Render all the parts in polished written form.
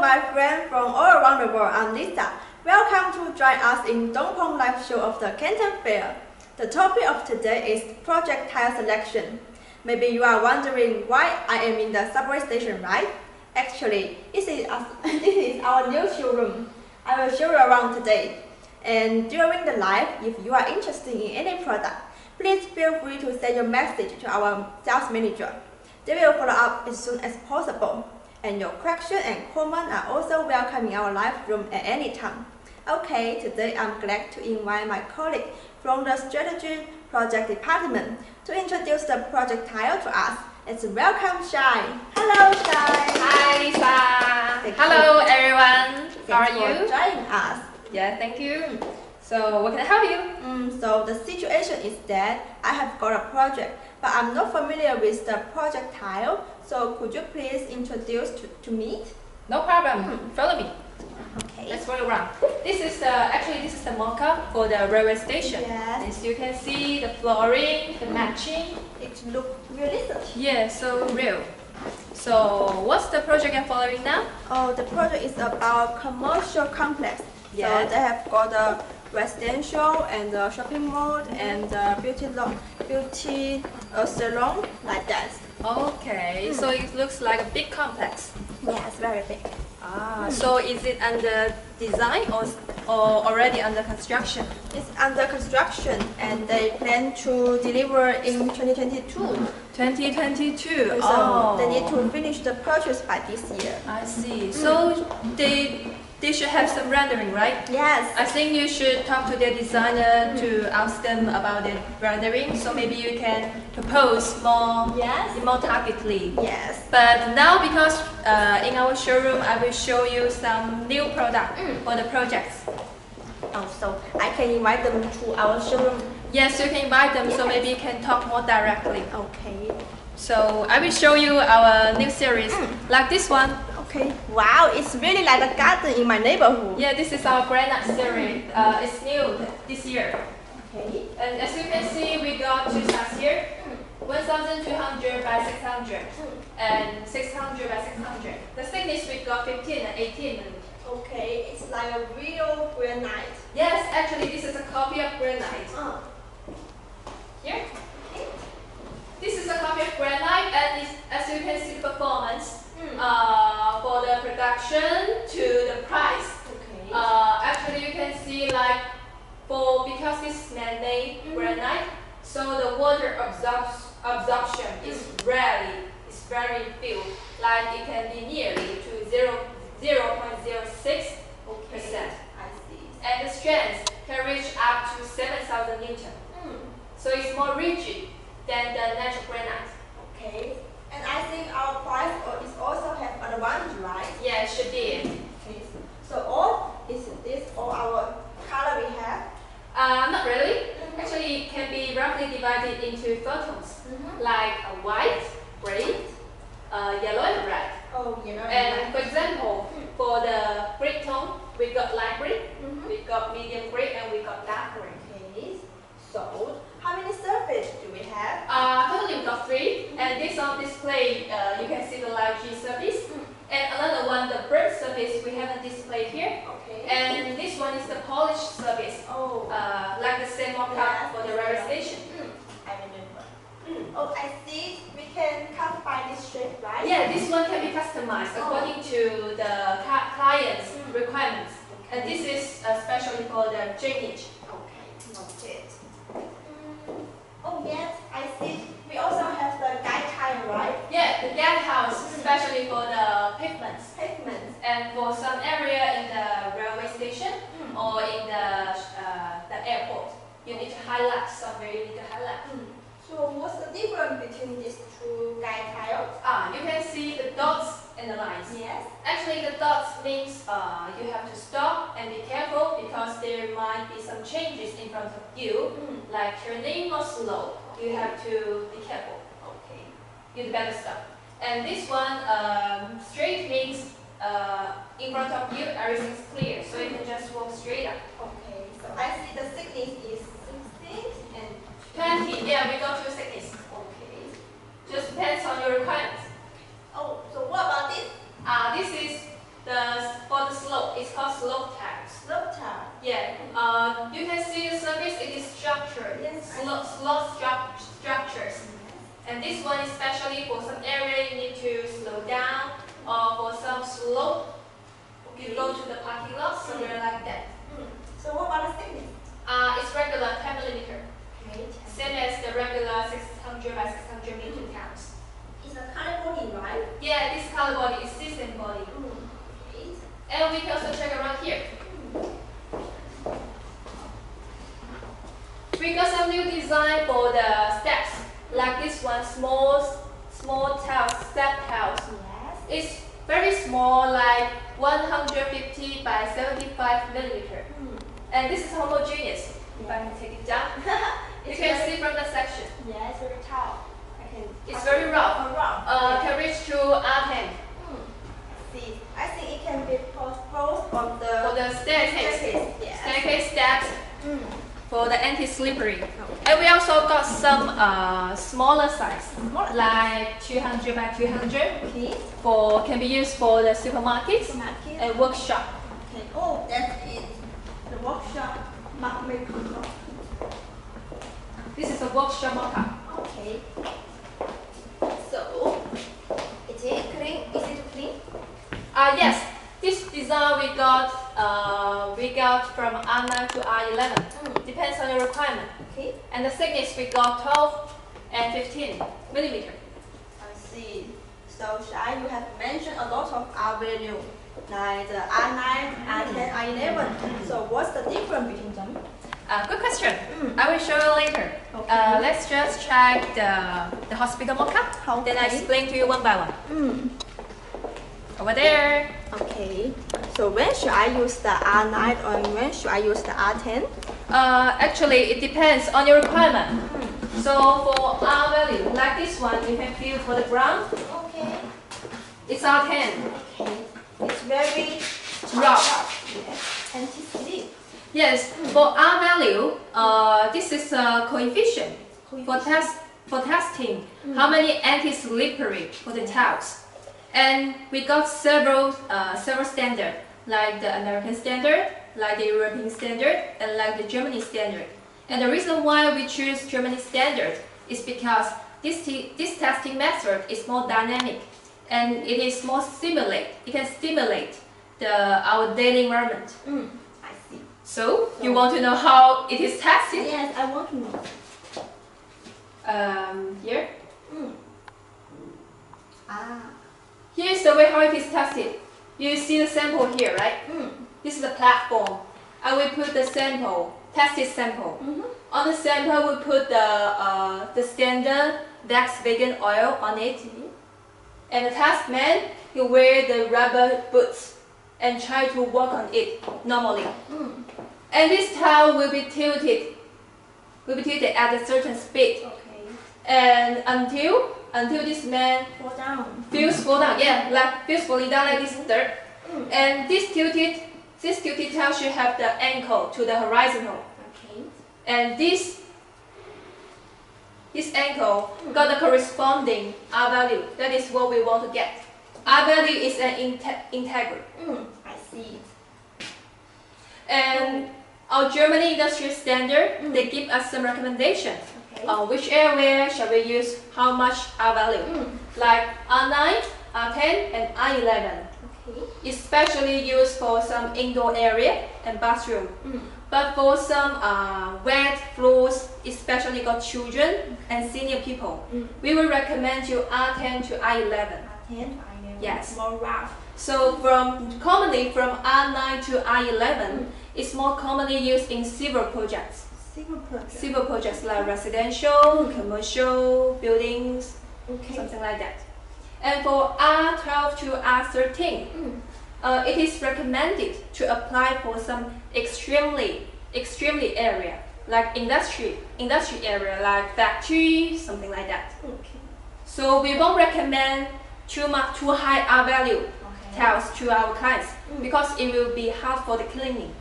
my friends from all around the world. I'm Lisa. Welcome to join us in Dongpeng live show of the Canton Fair. The topic of today is projectile selection. Maybe you are wondering why I am in the subway station, right? Actually, this is our new showroom. I will show you around today. And during the live, if you are interested in any product, please feel free to send your message to our sales manager. They will follow up as soon as possible. And your question and comment are also welcome in our live room at any time. Okay, today I'm glad to invite my colleague from the Strategy Project Department to introduce the projectile to us. Let's welcome Shai. Hello, Shai. Hi, Lisa. Hello, everyone. How are you? Thanks for joining us. Yeah, thank you. So, what can I help you? So the situation is that I have got a project, but I'm not familiar with the projectile. So could you please introduce to me? No problem. Follow me. Okay. Let's go around. This is the mock-up for the railway station. Yes. As you can see, the flooring, the matching. It looks realistic. Yeah, so real. So, what's the project I'm following now? Oh, the project is about commercial complex. Yeah. So they have got a residential and a shopping mall and a beauty salon like that. Okay, so it looks like a big complex. Yes, very big. So is it under design or already under construction? It's under construction and they plan to deliver in 2022. 2022. So they need to finish the purchase by this year. I see. So they should have some rendering, right? Yes. I think you should talk to their designer to ask them about the rendering. So maybe you can propose more targetedly. Yes. But now because in our showroom, I will show you some new product for the projects. Oh, so I can invite them to our showroom. Yes, you can invite them. So maybe you can talk more directly. Okay. So I will show you our new series, like this one. Okay. Wow, it's really like a garden in my neighborhood. Yeah, this is our Granite series. It's new this year. Okay. And as you can see, we got two size here. 1,200 by 600 and 600 by 600. The thickness we got 15 and 18. Okay, it's like a real granite. Yes, actually this is a copy of Granite. Here. This is a copy of Granite, and as you can see the performance for the production to the price. Okay. Actually you can see like because this is man-made granite, so the water absorption is very few. Like it can be nearly to 0.06%. I see. And the strength can reach up to 7,000 Newton. So it's more rigid than the natural granite. Okay. And I think our price is also have advantage, right? Yeah, it should be. Okay. So is this all our color we have? Not really. Actually, it can be roughly divided into four tones, like a white, gray, yellow, and red. Oh, you know. And for example, for the gray tone, we got light gray, we got medium gray, and we got dark gray. Okay. So how many surfaces do we have? Totally we got three, and this on display, you can see the light G surface, and another one, the bird surface, we haven't displayed here. Okay. And this one is the polished surface, like the same mock-up for the railway station. I remember. Oh, I see. We can customize this shape, right? Yeah, this one can be customized according to the client's requirements. And this is especially for the drainage. Okay, noted. Oh yes, I see. We also have the guide tile, right? Yeah, the guide house, especially for the pavements. And for some area in the railway station or in the airport, you need to highlight somewhere. You need to highlight. So what's the difference between these two guide tiles? You can see the dots and the lines. Yes. Actually, the dots means you have to stop and be careful because there might be some changes in front of you, like turning or slow. You have to be careful. Okay. You'd better stop. And this one, straight means in front of you everything's clear, so you can just walk straight up. Okay. So I see the thickness is 16 and 20. Yeah, we got two thickness. okay. Just depends on your requirements. Oh, so what about this? This is for the slope, it's called slope tiles. Slope tile. Yeah. You can see the surface. It is structured. Yes. Slope structures. And this one, especially for some area you need to slow down, or for some slope, you go to the parking lot, somewhere like that. So what about the thickness? It's regular 10 millimeter. Okay. Same as the regular 600 by 600 meter tiles. It's a color body, right? Yeah, this color body is system body. Okay. And we can also check around here. We got some new design for the steps, like this one, small tiles, step tiles. Yes. It's very small, like 150 by 75 millimeter. And this is homogeneous. If I can take it down, you can see from the section. Yeah, it's very tall. It's very rough. Can reach to R10. See, I think it can be posed on the For the staircase. Yes. Staircase steps for the anti-slippery. And we also got some smaller size, like 200 by 200. Okay. Can be used for the supermarkets and workshop. Okay. Oh, that's it. The workshop must make. This is a workshop mock-up. Okay. So, is it clean? Easy to clean? Yes. This design we got from R9 to R11. Depends on your requirement. Okay. And the thickness we got 12 and 15 millimeter. I see. So, Shai, you have mentioned a lot of R value, like the R9, R10, R11. So, what's the difference between them? Good question. I will show you later. Okay. Let's just check the hospital mock-up. Then I explain to you one by one. Over there. Okay. So when should I use the R9 or when should I use the R10? Actually, it depends on your requirement. So for R value, like this one, you can feel for the ground. Okay. It's R10. Okay. It's very Rough. Yes. Anti-slip. Yes. For R value, this is a coefficient for testing how many anti-slippery for the tiles. And we got several standards, like the American standard, like the European standard, and like the Germany standard. And the reason why we choose Germany standard is because this testing method is more dynamic, and it is more stimulate. It can stimulate our daily environment. I see. So you want to know how it is tested? Yes, I want to know. Here. Ah. Here's the way how it is tested. You see the sample here, right? This is the platform. I will put the sample, tested sample. On the sample, we put the standard Dax vegan oil on it. And the test man, he wear the rubber boots and try to walk on it normally. And this tile will be tilted at a certain speed. Okay. And until this man Fall down. feels fall down, feels falling down like this dirt. And this tilted tile should have the ankle to the horizontal. Okay. And this ankle got the corresponding R value. That is what we want to get. R value is an integral. I see it. And our Germany industrial standard, they give us some recommendations. Okay. Which area shall we use how much R value? Like R9, R10, and R11. Okay. Especially used for some indoor area and bathroom. But for some wet floors, especially got children and senior people, we will recommend you R10 to R11. R10 to R11. Yes. More rough. So commonly from R9 to R11, it's more commonly used in civil projects. Civil projects like residential, commercial buildings, something like that. And for R12 to R13, it is recommended to apply for some extremely area, like industry area, like factory, something like that. Okay. So we won't recommend too high R value tiles to our clients because it will be hard for the cleaning.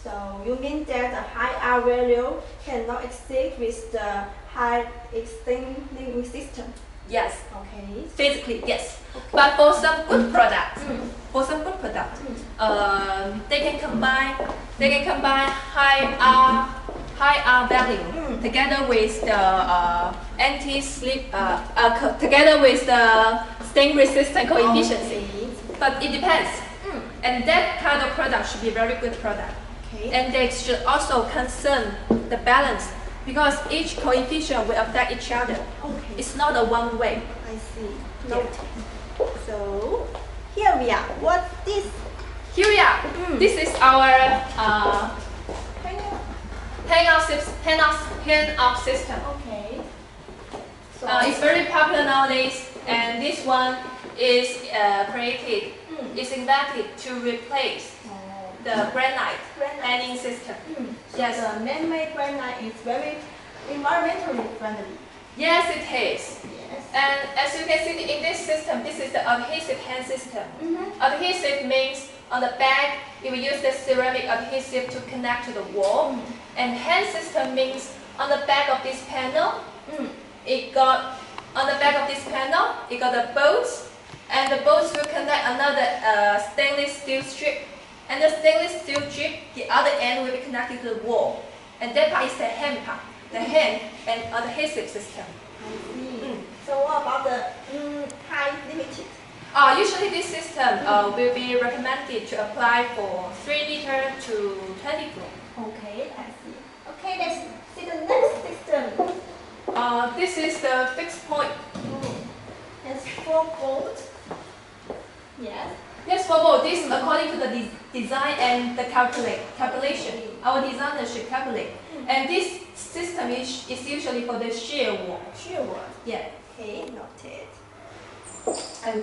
So you mean that the high R value cannot exceed with the high extending system? Yes. Okay. Physically, yes. Okay. But for some good products, they can combine high R value together with the anti-slip together with the stain resistant coefficient. But it depends. And that kind of product should be a very good product. Okay. And they should also concern the balance because each coefficient will affect each other. Okay. It's not a one way. I see. Noted. So here we are. What's this? Here we are. This is our hand-off system. Okay. So It's very popular nowadays, and this one is created, is invented to replace the granite hanging system. Yes. The man-made granite is very environmentally friendly. Yes, it is. Yes. And as you can see in this system, this is the adhesive hand system. Adhesive means on the back, you will use the ceramic adhesive to connect to the wall. And hand system means on the back of this panel, it got the bolts, and the bolts will connect another stainless steel strip. And the stainless steel strip, the other end will be connected to the wall. And that part is the hand part, the hand and adhesive system. So what about the height limited? Usually this system will be recommended to apply for 3 meter to 20 floor. Okay, I see. Okay, let's see the next system. This is the fixed point. It's 4 bolts. Yes. Yes, for both. This according to the design and the calculation. Our designer should calculate. And this system is usually for the shear wall. Shear wall. Yeah. Okay, noted. And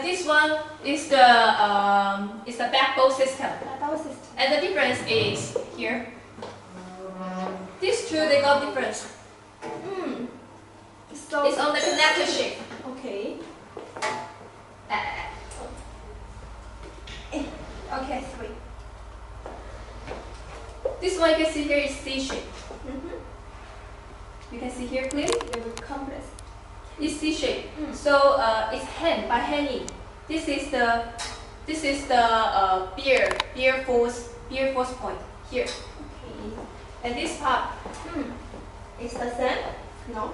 this one is the backbone system. And the difference is here. These two they got difference. So it's on the connector shape. Okay. Okay, sweet. This one you can see here is C shape. You can see here clearly. Very complex. It's C shape. So it's by hanging. This is the beer force point here. Okay. And this part It's the same? No.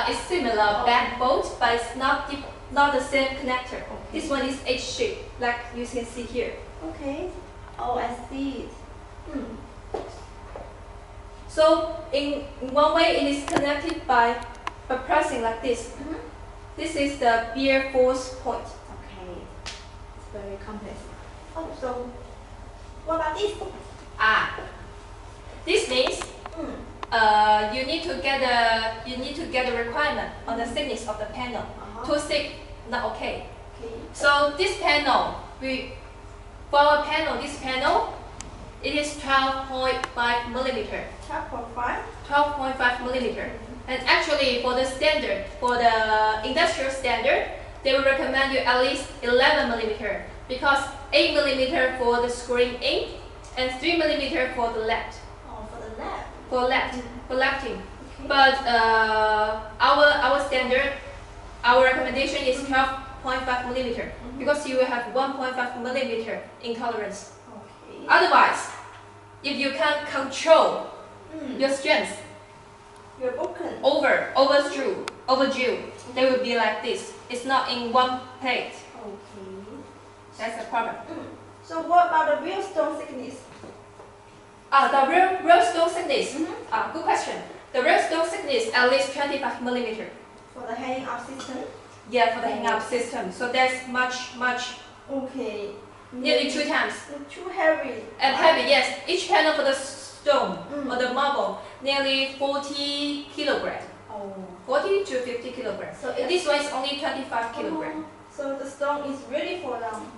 It's similar back bolt, but it's not the same connector. Okay. This one is H shape, like you can see here. Okay. Oh, I see it. So in one way, it is connected by pressing like this. This is the beer force point. Okay. It's very complex. Oh, so what about this? This means you need to get a requirement on the thickness of the panel. Too thick, not okay. So this panel, for our panel, this panel, it is 12.5 millimeter. 12.5? 12.5 millimeter. And actually, for the standard, for the industrial standard, they will recommend you at least 11 millimeter because 8 millimeter for the screwing in and 3 millimeter for the left. Oh, for the left. For lefting. Okay. But our standard, our recommendation is 12.5 millimeter because you will have 1.5 millimeter intolerance. Okay. Otherwise, if you can't control your strength, you're broken. Overdue, they will be like this. It's not in one plate. Okay. That's the problem. So what about the real stone thickness? The real stone thickness. Good question. The real stone thickness at least 25 millimeter. For the hanging up system? Yeah, for the hang up system. So that's much. Okay. Nearly 2 times. Too heavy. And heavy, yes. Each panel for the stone or the marble, nearly 40 kilogram. 40 to 50 kilograms. So this one is only 25 kilograms. So the stone is really fall down.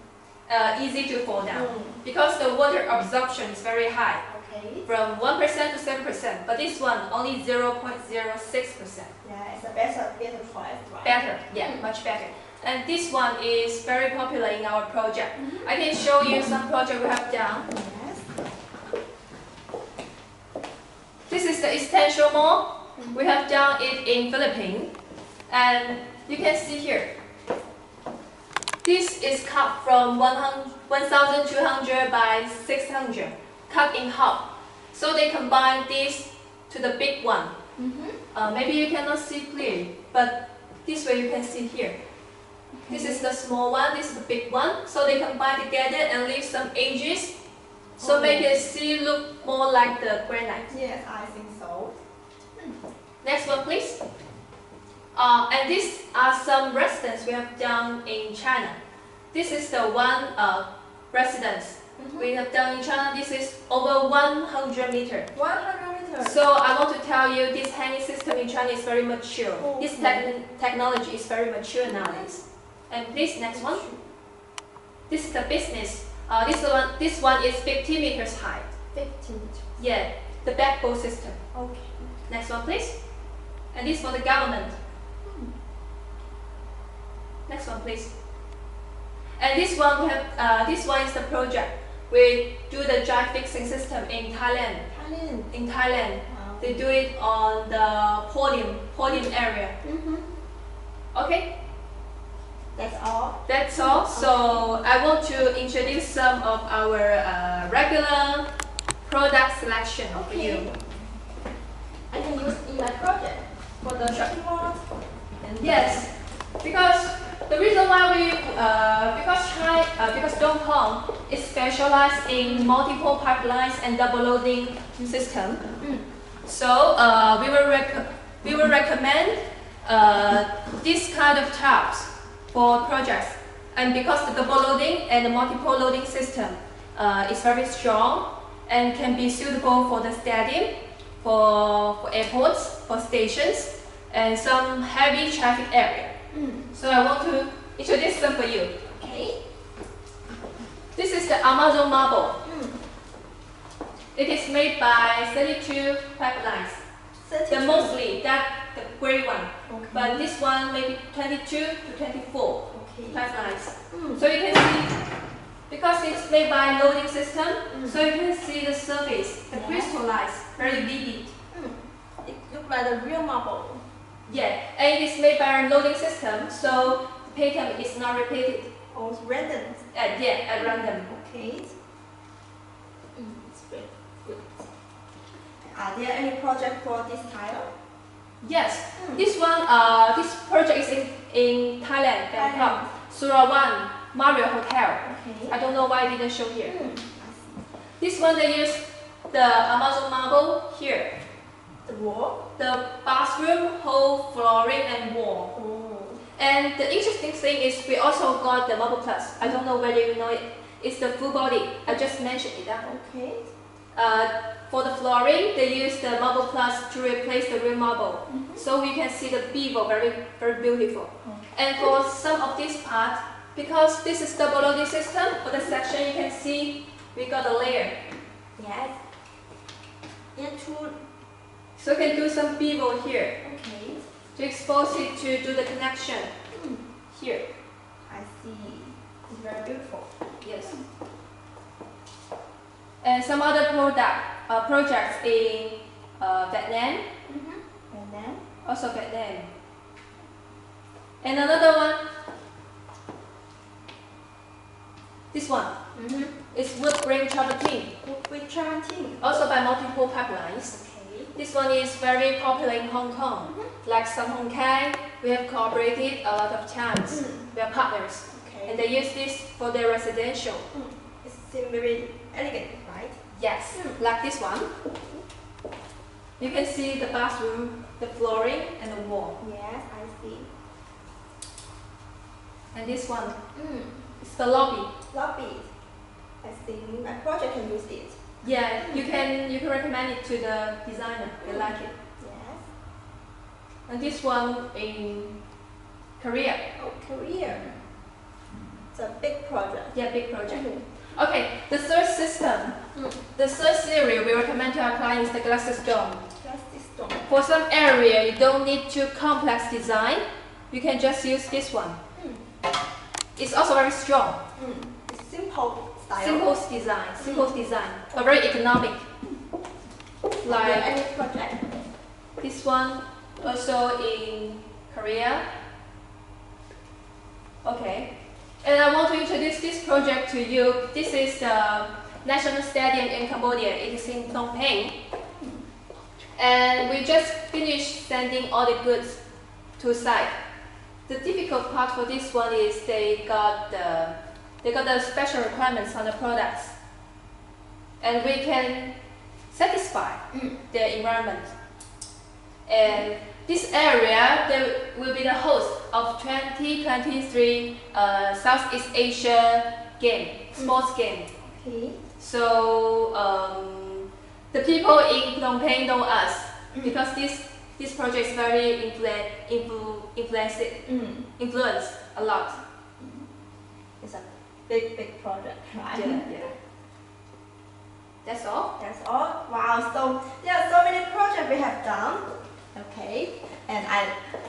Easy to fall down because the water absorption is very high. Okay. From 1% to 7%, but this one only 0.06%. Yeah, it's a better price, right? Better, yeah, much better. And this one is very popular in our project. I can show you some project we have done. Yes. This is the extension mall. We have done it in Philippines, and you can see here. This is cut from 1,200 by 600, cut in half. So they combine this to the big one. Maybe you cannot see clearly, but this way you can see here. This is the small one, this is the big one. So they combine together and leave some edges. So make it look more like the granite. Yes, I think so. Next one, please. And these are some residence we have done in China. This is the one residence we have done in China. This is over 100 meters. 100 meters. So I want to tell you this hanging system in China is very mature. This technology is very mature nowadays. And please, next one. This is the business. This one is 50 meters high. 50 meters. Yeah, the backbone system. Okay. Next one, please. And this for the government. Next one, please. And this one this one is the project. We do the dry fixing system in Thailand. In Thailand, wow. They do it on the podium area. Okay. That's all. That's all. So I want to introduce some of our regular product selection for you. I can use in my project for the shopping mall. Yes, because the reason why we because Dongpeng is specialized in multiple pipelines and double loading system. So we will recommend this kind of types for projects, and because the double loading and the multiple loading system is very strong and can be suitable for the stadium, for airports, for stations, and some heavy traffic area. So I want to introduce them for you. Okay. This is the Amazon marble. It is made by 32 pipelines. Mostly the gray one. Okay. But this one maybe 22 to 24 pipelines. So you can see, because it's made by loading system, so you can see the surface, the crystallized, very vivid. It looks like the real marble. Yeah, and it is made by a loading system, so the pattern is not repeated. Oh, it's random. Yeah, at random. Okay. It's very good. Are there any project for this tile? Yes, this one, this project is in Thailand, Bangkok, Surawan Marriott Hotel. Okay. I don't know why I didn't show here. This one they use the Amazon marble here. The wall? The bathroom, whole flooring and wall. Oh. And the interesting thing is we also got the marble plus. I don't know whether you know it. It's the full body. I just mentioned it. Okay. For the flooring, they use the marble plus to replace the real marble. So we can see the bevel very, very beautiful. And for some of this part, because this is double loading system, for the section you can see we got a layer. Yes. So you can do some bevel here. Okay. To expose it to do the connection here. I see. It's very beautiful. Yes. And some other projects in Vietnam. And then? Also Vietnam. And another one. This one. It's wood grain travertine. With travertine. Also by multiple pipelines. Okay. This one is very popular in Hong Kong. Like some Hong Kong, we have cooperated a lot of times. We are partners. Okay. And they use this for their residential. It seems very elegant, right? Yes, like this one. You can see the bathroom, the flooring, and the wall. Yes, I see. And this one, it's the lobby. Lobby. I think my project can use it. Yeah, you can recommend it to the designer. They like it. Yes. And this one in Korea. Oh, Korea. It's a big project. Yeah, big project. Okay, the third system, the third series we recommend to our clients is the glass stone. Glass stone. For some area, you don't need too complex design. You can just use this one. It's also very strong. It's simple style. Simple design, but very economic. Like any project. this one, also in Korea. Okay. And introduce this project to you. This is the National Stadium in Cambodia. It is in Dongpeng. And we just finished sending all the goods to site. The difficult part for this one is they got the special requirements on the products. And we can satisfy the environment. And this area will be the host of 2023 Southeast Asia sports game. Okay. So the people in Phnom Penh know us because this project is very influence a lot. It's a big project, right? Yeah. That's all. That's all. Wow. So there are so many projects we have done. Okay. And I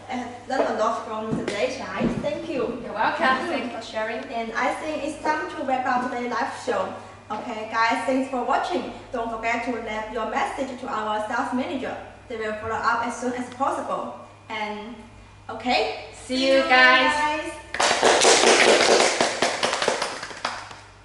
have learned a lot from today's guys. Thank you. You're welcome. Thanks for sharing. And I think it's time to wrap up today's live show. Okay, guys, thanks for watching. Don't forget to leave your message to our sales manager. They will follow up as soon as possible. And okay, see you guys.